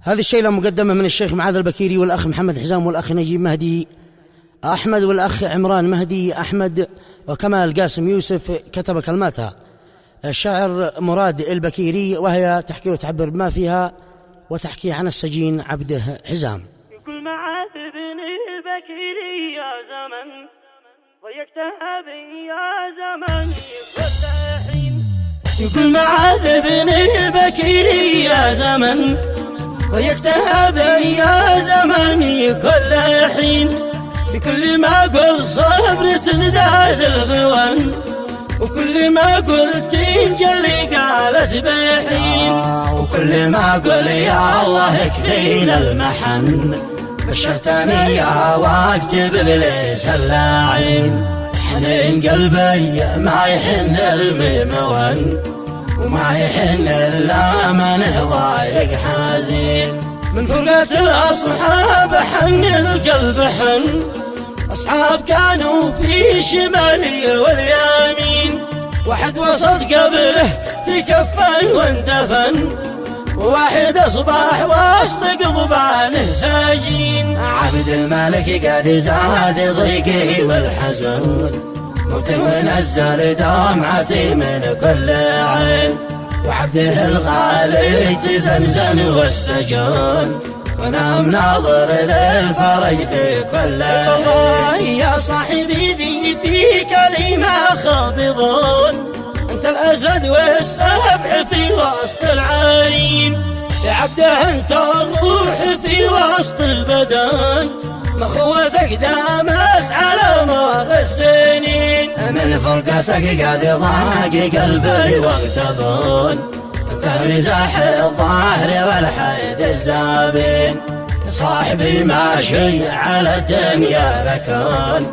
هذه الشيلة مقدمة من الشيخ معاذ البكيري والأخ محمد حزام والأخ نجيب مهدي أحمد والأخ عمران مهدي أحمد وكمال قاسم يوسف. كتب كلماتها الشاعر مراد البكيري، وهي تحكي وتعبر بما فيها وتحكي عن السجين عبده حزام. يقول معاذ بن البكيري يا زمن ضيقتها بي يا زمن كل حين. يقول معاذ بن البكيري يا زمن ضيقتها بي يا زمن كل حين. بكل ما قل صبر تزداد الغوان، وكل ما قلت تنجلي قالت بحين. وكل ما قل يا الله يكفينا المحن، بشرتني يا وقت بإبليس اللاعين. حنين قلبي ما يحن الممون، وما يحن إلا من ضايق حزين. من فرقة الأصحاب حن القلب حن، أصحاب كانوا في شمالي واليمين. واحد وسط قبره تكفن واندفن، وواحد أصبح وسط قضبانه ساجين. عبد الملك قد زاد ضيقي والحزن، موت ونزل دمعتي من كل عين. وعبده الغالي تزنزن واستجن، ونام ناظر للفرج في كل حين. يا صاحبي ذي في كلمة خابضون، انت الأسد والسبع في وسط العين. يا عبده انت الروح في وسط البدن، مخوتك دامت على مر السنين. من فرقتك قد ضاق قلبي واغتبون، انت مزاح الظهر والحيد الزابين. صاحبي ماشي على الدنيا ركان،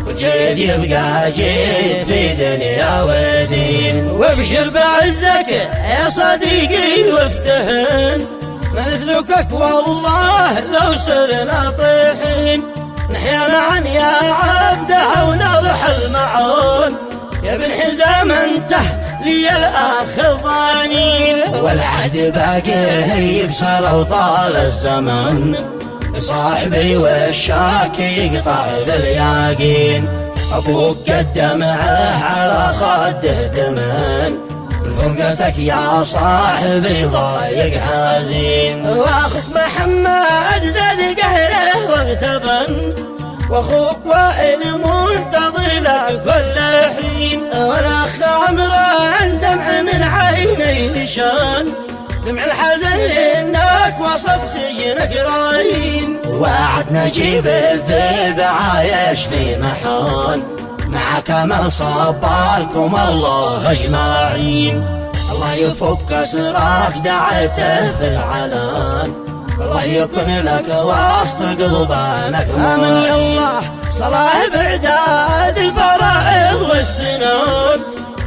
وجيد يبقى جيد في دنيا ودين. وابشر بعزك يا صديقي وافتهن، ما نتركك والله لو سرنا طيحين. نحيا معا يا عبده ونرحل معون، يا ابن حزام انت لي الأخ الضانين. والعهد باقي يكسر وطال الزمن، صاحبي والشاك يقطع بالياقين. أبوك قدمعه على خده دمن، فرقتك يا صاحبي ضايق حزين. واخوك محمد زاد قهره واغتبن، واخوك وائل منتظر لك كل حين. والاخ عمران دمع من عيني نشان، دمع الحزن لانك وسط سجنك راهين. وعد نجيب الذئب عايش في محون، مع كمال صبركم الله اجمعين. الله يفك اسرك دعيته في العلان، الله يكون لك وسط قضبانك امن الله صلاح بعداد الفرائض والسنون،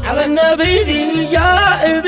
على النبي ذي جاء